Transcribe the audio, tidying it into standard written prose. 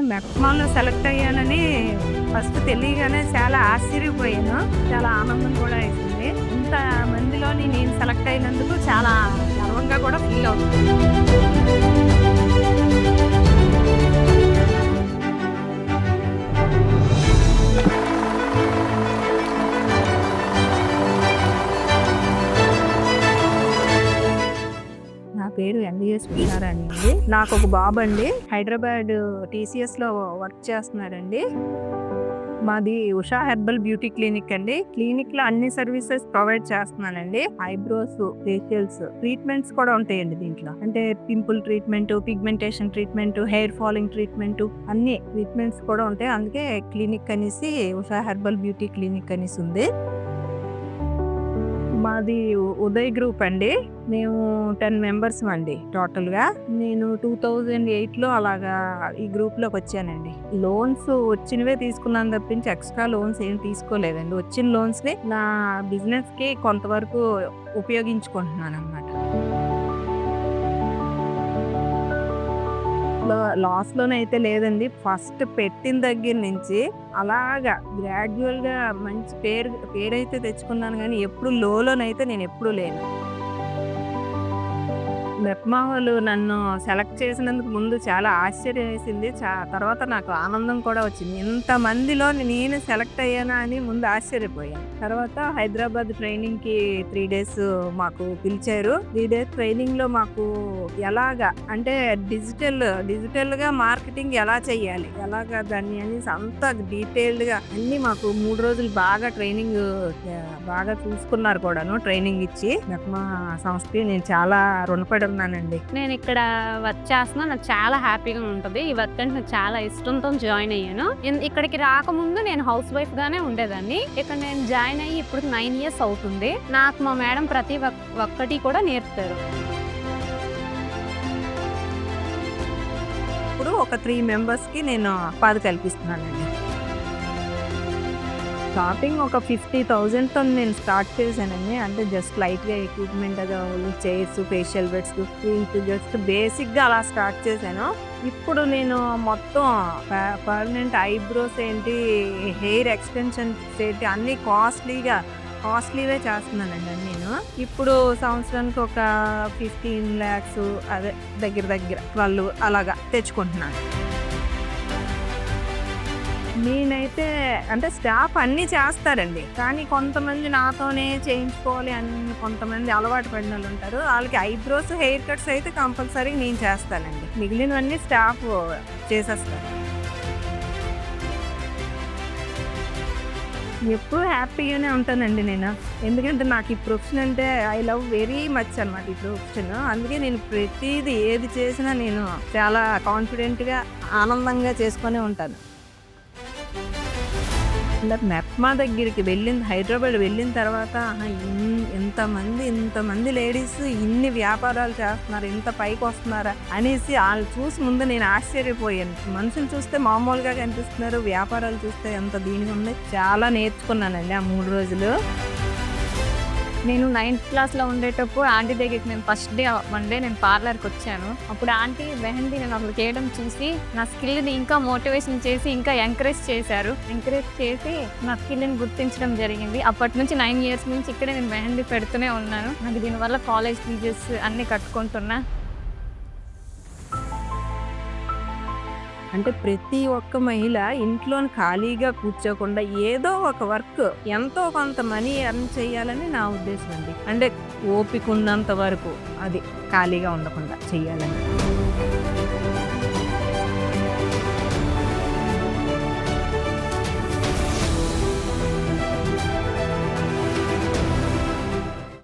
మెప్మాలో select అయ్యానని first తెలియగానే చాలా ఆశ్చర్యపోయాను. చాలా ఆనందం కూడా వేసింది. ఇంత మందిలోని నేను సెలెక్ట్ అయినందుకు చాలా గర్వంగా కూడా ఫీల్ అవుతుంది. నా పేరు ఎంబీఎస్ ఉషారాణి అండి. నాకు ఒక బాబండి. హైదరాబాద్ టీసీఎస్లో వర్క్ చేస్తున్నారండి. మాది ఉషా హెర్బల్ బ్యూటీ క్లినిక్ అండి. క్లినిక్ లో అన్ని సర్వీసెస్ ప్రొవైడ్ చేస్తున్నానండి. ఐబ్రోస్, ఫేషియల్స్, ట్రీట్మెంట్స్ కూడా ఉంటాయండి దీంట్లో. అంటే pimple treatment, pigmentation treatment, hair falling treatment, అన్ని ట్రీట్మెంట్స్ కూడా ఉంటాయి. అందుకే క్లినిక్ అనేసి ఉషా హెర్బల్ బ్యూటీ క్లినిక్ అనేసి ఉంది. మాది ఉదయ్ గ్రూప్ అండి. మేము 10 మెంబర్స్ అండి టోటల్గా. నేను 2008లో అలాగా ఈ గ్రూప్లోకి వచ్చానండి. లోన్స్ వచ్చినవే తీసుకున్నాను తప్పించి ఎక్స్ట్రా లోన్స్ ఏం తీసుకోలేదండి. వచ్చిన లోన్స్ని నా బిజినెస్కి కొంతవరకు ఉపయోగించుకుంటున్నాను అనమాట. లాస్లోనైతే లేదండి. ఫస్ట్ పెట్టిన దగ్గర నుంచి అలాగా గ్రాడ్యువల్గా మంచి పేరైతే తెచ్చుకున్నాను, కానీ ఎప్పుడు లోనైతే నేను ఎప్పుడూ లేను. మెప్మా వాళ్ళు నన్ను సెలెక్ట్ చేసినందుకు ముందు చాలా ఆశ్చర్యం వేసింది. తర్వాత నాకు ఆనందం కూడా వచ్చింది. ఇంతమందిలో నేను సెలెక్ట్ అయ్యానా అని ముందు ఆశ్చర్యపోయాను. తర్వాత హైదరాబాద్ ట్రైనింగ్కి 3 days మాకు పిలిచారు. 3 days ట్రైనింగ్లో మాకు ఎలాగా అంటే డిజిటల్గా మార్కెటింగ్ ఎలా చెయ్యాలి, ఎలాగా దాన్ని అనేసి అంతా డీటెయిల్డ్గా అన్నీ మాకు 3 రోజులు బాగా ట్రైనింగ్ బాగా చూసుకున్నారు కూడాను. ట్రైనింగ్ ఇచ్చి మెప్మా సంస్థకి నేను చాలా రుణపడి ఉన్నానండి. నేను ఇక్కడ వర్క్ చేస్తున్నా, నాకు చాలా హ్యాపీగా ఉంటుంది. ఈ వర్క్ అంటే నాకు చాలా ఇష్టంతో జాయిన్ అయ్యాను. ఇక్కడికి రాకముందు నేను హౌస్ వైఫ్ గానే ఉండేదాన్ని. ఇక్కడ నేను జాయిన్ అయ్యి ఇప్పుడు 9 years అవుతుంది. నాకు మా మేడం ప్రతి ఒక్కటి కూడా నేర్పుతారు. ఇప్పుడు ఒక 3 మెంబర్స్కి నేను ఉపాధి కల్పిస్తున్నానండి. షాపింగ్ ఒక 50,000తో నేను స్టార్ట్ చేశానండి. అంటే జస్ట్ లైట్గా equipment chairs, facial beds, creams, just బేసిక్గా అలా స్టార్ట్ చేశాను. ఇప్పుడు నేను మొత్తం పర్మనెంట్ ఐబ్రోస్ ఏంటి, హెయిర్ ఎక్స్టెన్షన్స్ ఏంటి, అన్నీ కాస్ట్లీవే చేస్తున్నానండి నేను. ఇప్పుడు సంవత్సరానికి ఒక 15 lakhs అదే దగ్గర 12 అలాగా తెచ్చుకుంటున్నాను. నేనైతే అంటే స్టాఫ్ అన్నీ చేస్తారండి, కానీ కొంతమంది నాతోనే చేయించుకోవాలి అని కొంతమంది అలవాటు పడిన వాళ్ళు ఉంటారు. వాళ్ళకి ఐబ్రోస్, హెయిర్ కట్స్ అయితే కంపల్సరీ నేను చేస్తానండి. మిగిలినవన్నీ స్టాఫ్ చేసేస్తారు. ఎప్పుడు హ్యాపీగానే ఉంటానండి నేను. ఎందుకంటే నాకు ఈ ప్రొఫెషన్ అంటే ఐ లవ్ వెరీ మచ్ అనమాట ఈ ప్రొఫెషన్. అందుకే నేను ప్రతిదీ ఏది చేసినా నేను చాలా కాన్ఫిడెంట్గా ఆనందంగా చేసుకునే ఉంటాను. మెప్మా దగ్గరికి హైదరాబాద్ వెళ్ళిన తర్వాత ఇంతమంది లేడీస్ ఇన్ని వ్యాపారాలు చేస్తున్నారు, ఇంత పైకి వస్తున్నారా అనేసి వాళ్ళు చూసి ముందు నేను ఆశ్చర్యపోయాను. మనుషులు చూస్తే మామూలుగా కనిపిస్తున్నారు, వ్యాపారాలు చూస్తే ఎంత దీనికి ఉంది. చాలా నేర్చుకున్నానండి ఆ 3 రోజులు. నేను 9th క్లాస్లో ఉండేటప్పుడు ఆంటీ దగ్గరికి నేను ఫస్ట్ డే వన్ డే నేను పార్లర్కి వచ్చాను. అప్పుడు ఆంటీ మెహందీ నేను అప్పుడు చేయడం చూసి నా స్కిల్ని ఇంకా మోటివేషన్ చేసి ఇంకా ఎంకరేజ్ చేశారు. ఎంకరేజ్ చేసి నా స్కిల్ని గుర్తించడం జరిగింది. అప్పటి నుంచి 9 years నుంచి ఇక్కడే నేను మెహందీ పెడుతూనే ఉన్నాను. నాకు దీనివల్ల కాలేజ్ ఫీజెస్ అన్నీ కట్టుకుంటున్నా. అంటే ప్రతి ఒక్క మహిళ ఇంట్లో ఖాళీగా కూర్చోకుండా ఏదో ఒక వర్క్, ఎంతో కొంత మనీ ఎర్న్ చేయాలని నా ఉద్దేశం అండి. అంటే ఓపిక ఉన్నంత వరకు అది ఖాళీగా ఉండకుండా చెయ్యాలని.